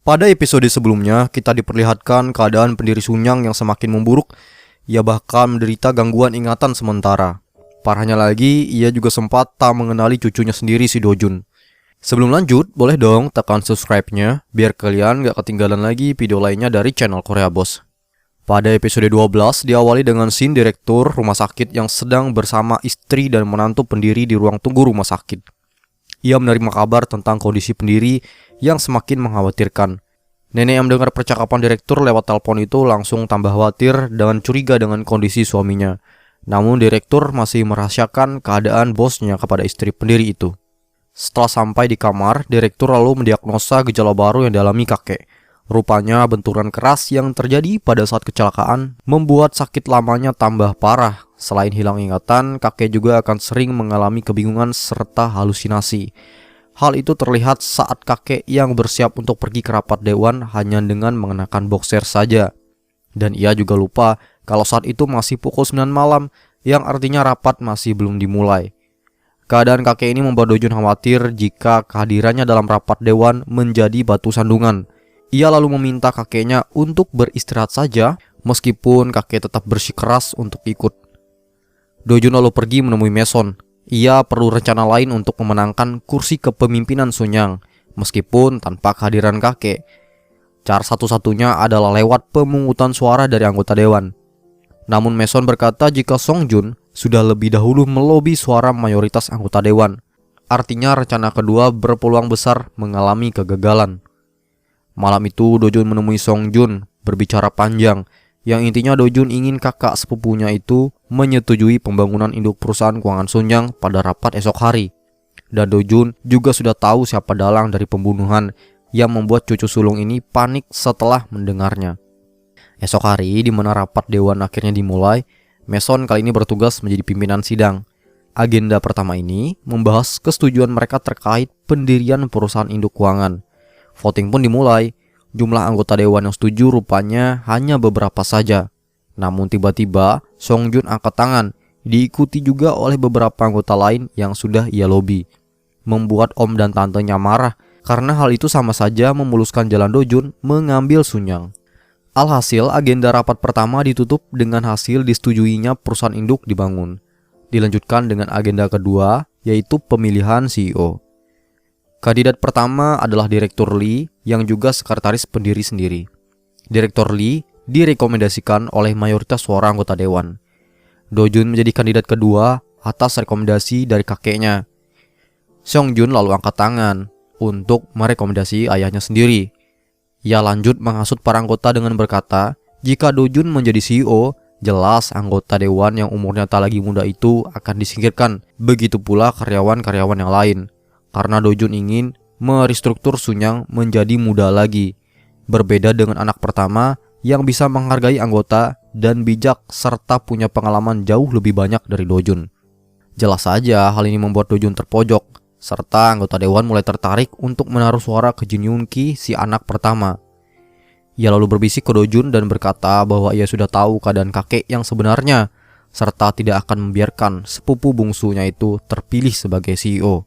Pada episode sebelumnya, kita diperlihatkan keadaan pendiri Sunyang yang semakin memburuk. Ia bahkan menderita gangguan ingatan sementara. Parahnya lagi, ia juga sempat tak mengenali cucunya sendiri si Dojun. Sebelum lanjut, boleh dong tekan subscribe-nya, biar kalian gak ketinggalan lagi video lainnya dari channel Korea Boss. Pada episode 12, diawali dengan scene direktur rumah sakit yang sedang bersama istri dan menantu pendiri di ruang tunggu rumah sakit. Ia menerima kabar tentang kondisi pendiri yang semakin mengkhawatirkan. Nenek yang mendengar percakapan direktur lewat telepon itu langsung tambah khawatir dan curiga dengan kondisi suaminya. Namun direktur masih merahasiakan keadaan bosnya kepada istri pendiri itu. Setelah sampai di kamar, direktur lalu mendiagnosa gejala baru yang dialami kakek. Rupanya benturan keras yang terjadi pada saat kecelakaan membuat sakit lamanya tambah parah. Selain hilang ingatan, kakek juga akan sering mengalami kebingungan serta halusinasi. Hal itu terlihat saat kakek yang bersiap untuk pergi ke rapat dewan hanya dengan mengenakan boxer saja. Dan ia juga lupa kalau saat itu masih pukul 9 malam, yang artinya rapat masih belum dimulai. Keadaan kakek ini membuat Dojun khawatir jika kehadirannya dalam rapat dewan menjadi batu sandungan. Ia lalu meminta kakeknya untuk beristirahat saja, meskipun kakek tetap bersikeras untuk ikut. Dojun lalu pergi menemui Mason. Ia perlu rencana lain untuk memenangkan kursi kepemimpinan Sunyang, meskipun tanpa kehadiran kakek. Cara satu-satunya adalah lewat pemungutan suara dari anggota dewan. Namun Mason berkata jika Song Jun sudah lebih dahulu melobi suara mayoritas anggota dewan. Artinya rencana kedua berpeluang besar mengalami kegagalan. Malam itu Dojun menemui Song Jun berbicara panjang, yang intinya Dojun ingin kakak sepupunya itu menyetujui pembangunan induk perusahaan keuangan Sunyang pada rapat esok hari. Dan Dojun juga sudah tahu siapa dalang dari pembunuhan yang membuat cucu sulung ini panik setelah mendengarnya. Esok hari di mana rapat dewan akhirnya dimulai, Mason kali ini bertugas menjadi pimpinan sidang. Agenda pertama ini membahas kesetujuan mereka terkait pendirian perusahaan induk keuangan. Voting pun dimulai. Jumlah anggota dewan yang setuju rupanya hanya beberapa saja. Namun tiba-tiba Song Jun angkat tangan, diikuti juga oleh beberapa anggota lain yang sudah ia lobi. Membuat om dan tantenya marah karena hal itu sama saja memuluskan jalan Dojun mengambil Sunyang. Alhasil agenda rapat pertama ditutup dengan hasil disetujuinya perusahaan induk dibangun. Dilanjutkan dengan agenda kedua, yaitu pemilihan CEO. Kandidat pertama adalah Direktur Lee yang juga sekretaris pendiri sendiri. Direktur Lee direkomendasikan oleh mayoritas suara anggota dewan. Dojun menjadi kandidat kedua atas rekomendasi dari kakeknya. Song Jun lalu angkat tangan untuk merekomendasi ayahnya sendiri. Ia lanjut menghasut para anggota dengan berkata, jika Dojun menjadi CEO, jelas anggota dewan yang umurnya tak lagi muda itu akan disingkirkan. Begitu pula karyawan-karyawan yang lain. Karena Dojun ingin merestruktur Sunyang menjadi muda lagi. Berbeda dengan anak pertama yang bisa menghargai anggota dan bijak serta punya pengalaman jauh lebih banyak dari Dojun. Jelas saja hal ini membuat Dojun terpojok, serta anggota dewan mulai tertarik untuk menaruh suara ke Jin Yoon Ki si anak pertama. Ia lalu berbisik ke Dojun dan berkata bahwa ia sudah tahu keadaan kakek yang sebenarnya, serta tidak akan membiarkan sepupu bungsunya itu terpilih sebagai CEO.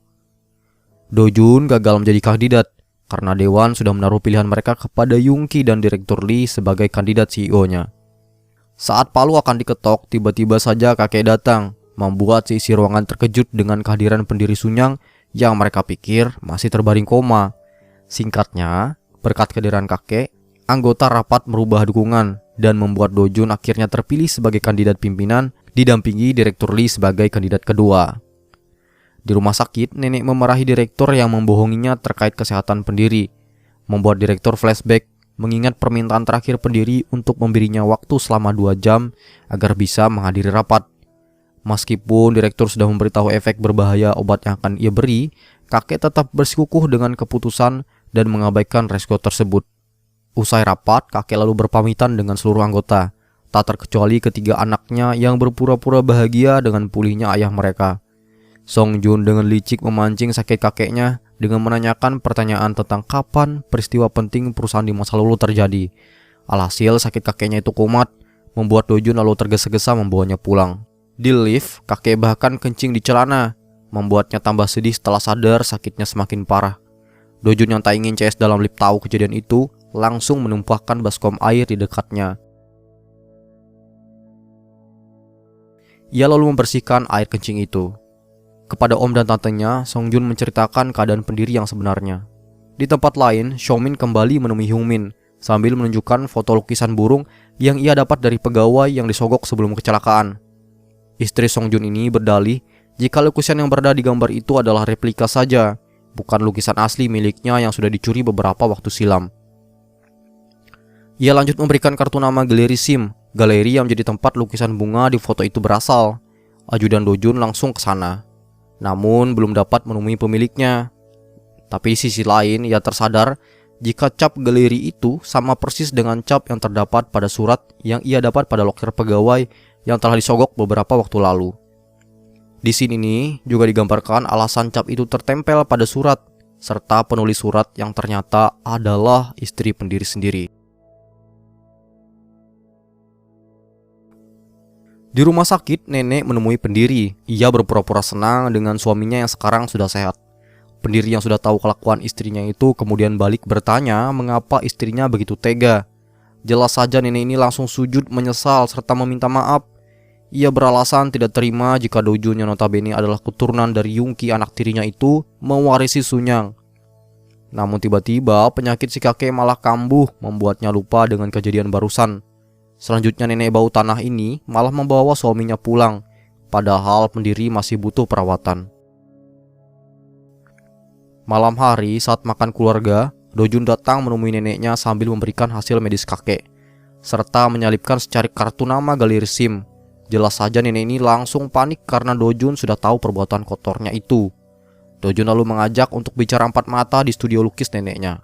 Dojun gagal menjadi kandidat karena dewan sudah menaruh pilihan mereka kepada Yoon Ki dan Direktur Lee sebagai kandidat CEO-nya. Saat palu akan diketok, tiba-tiba saja kakek datang, membuat si isi ruangan terkejut dengan kehadiran pendiri Sunyang yang mereka pikir masih terbaring koma. Singkatnya, berkat kehadiran kakek, anggota rapat merubah dukungan dan membuat Dojun akhirnya terpilih sebagai kandidat pimpinan, didampingi Direktur Lee sebagai kandidat kedua. Di rumah sakit, nenek memarahi direktur yang membohonginya terkait kesehatan pendiri, membuat direktur flashback mengingat permintaan terakhir pendiri untuk memberinya waktu selama 2 jam agar bisa menghadiri rapat. Meskipun direktur sudah memberitahu efek berbahaya obat yang akan ia beri, kakek tetap bersikukuh dengan keputusan dan mengabaikan resiko tersebut. Usai rapat, kakek lalu berpamitan dengan seluruh anggota, tak terkecuali ketiga anaknya yang berpura-pura bahagia dengan pulihnya ayah mereka. Song Jun dengan licik memancing sakit kakeknya dengan menanyakan pertanyaan tentang kapan peristiwa penting perusahaan di masa lalu terjadi. Alhasil sakit kakeknya itu kumat, membuat Dojun lalu tergesa-gesa membawanya pulang. Di lift, kakek bahkan kencing di celana, membuatnya tambah sedih setelah sadar sakitnya semakin parah. Dojun yang tak ingin CS dalam lift tahu kejadian itu langsung menumpahkan baskom air di dekatnya. Ia lalu membersihkan air kencing itu. Kepada om dan tantenya, Songjun menceritakan keadaan pendiri yang sebenarnya. Di tempat lain, Xiaomin kembali menemui Hyungmin sambil menunjukkan foto lukisan burung yang ia dapat dari pegawai yang disogok sebelum kecelakaan. Istri Songjun ini berdalih jika lukisan yang berada di gambar itu adalah replika saja, bukan lukisan asli miliknya yang sudah dicuri beberapa waktu silam. Ia lanjut memberikan kartu nama galeri SIM, galeri yang menjadi tempat lukisan bunga di foto itu berasal. Ajudan Dojun langsung ke sana, namun belum dapat menemui pemiliknya. Tapi di sisi lain, ia tersadar jika cap galeri itu sama persis dengan cap yang terdapat pada surat yang ia dapat pada loker pegawai yang telah disogok beberapa waktu lalu. Di sini nih juga digambarkan alasan cap itu tertempel pada surat, serta penulis surat yang ternyata adalah istri pendiri sendiri. Di rumah sakit, nenek menemui pendiri. Ia berpura-pura senang dengan suaminya yang sekarang sudah sehat. Pendiri yang sudah tahu kelakuan istrinya itu kemudian balik bertanya mengapa istrinya begitu tega. Jelas saja nenek ini langsung sujud menyesal serta meminta maaf. Ia beralasan tidak terima jika Dojun yang notabene adalah keturunan dari Yungki anak tirinya itu mewarisi Sunyang. Namun tiba-tiba penyakit si kakek malah kambuh membuatnya lupa dengan kejadian barusan. Selanjutnya nenek bau tanah ini malah membawa suaminya pulang, padahal pendiri masih butuh perawatan. Malam hari saat makan keluarga, Dojun datang menemui neneknya sambil memberikan hasil medis kakek, serta menyalipkan secari kartu nama galeri SIM. Jelas saja nenek ini langsung panik karena Dojun sudah tahu perbuatan kotornya itu. Dojun lalu mengajak untuk bicara empat mata di studio lukis neneknya.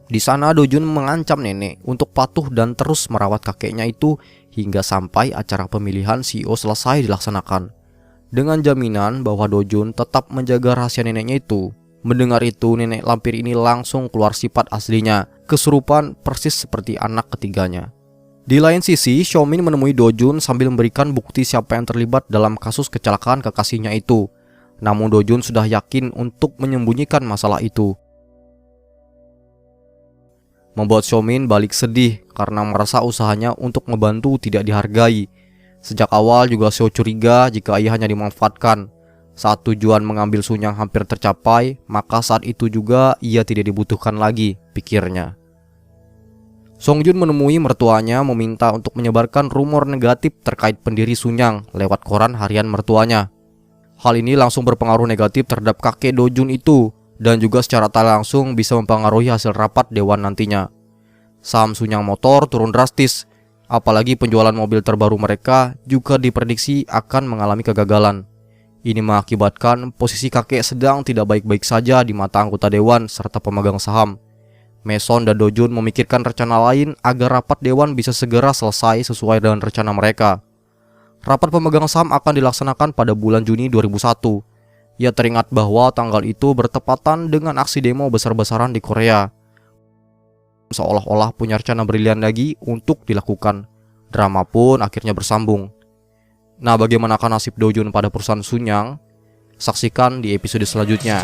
Di sana Dojun mengancam nenek untuk patuh dan terus merawat kakeknya itu hingga sampai acara pemilihan CEO selesai dilaksanakan, dengan jaminan bahwa Dojun tetap menjaga rahasia neneknya itu. Mendengar itu, nenek lampir ini langsung keluar sifat aslinya, kesurupan persis seperti anak ketiganya. Di lain sisi, Xiaomin menemui Dojun sambil memberikan bukti siapa yang terlibat dalam kasus kecelakaan kekasihnya itu. Namun Dojun sudah yakin untuk menyembunyikan masalah itu, membuat Xiaomin balik sedih karena merasa usahanya untuk membantu tidak dihargai. Sejak awal juga Xiao curiga jika ia hanya dimanfaatkan. Saat tujuan mengambil Sunyang hampir tercapai, maka saat itu juga ia tidak dibutuhkan lagi, pikirnya. Songjun menemui mertuanya meminta untuk menyebarkan rumor negatif terkait pendiri Sunyang lewat koran harian mertuanya. Hal ini langsung berpengaruh negatif terhadap kakek Dojun itu, dan juga secara tak langsung bisa mempengaruhi hasil rapat dewan nantinya. Saham Sunyang Motor turun drastis, apalagi penjualan mobil terbaru mereka juga diprediksi akan mengalami kegagalan. Ini mengakibatkan posisi kakek sedang tidak baik-baik saja di mata anggota dewan serta pemegang saham. Mason dan Dojun memikirkan rencana lain agar rapat dewan bisa segera selesai sesuai dengan rencana mereka. Rapat pemegang saham akan dilaksanakan pada bulan Juni 2001. Ia teringat bahwa tanggal itu bertepatan dengan aksi demo besar-besaran di Korea. Seolah-olah punya rencana brilian lagi untuk dilakukan. Drama pun akhirnya bersambung. Nah, bagaimanakah nasib Dojun pada perusahaan Sunyang? Saksikan di episode selanjutnya.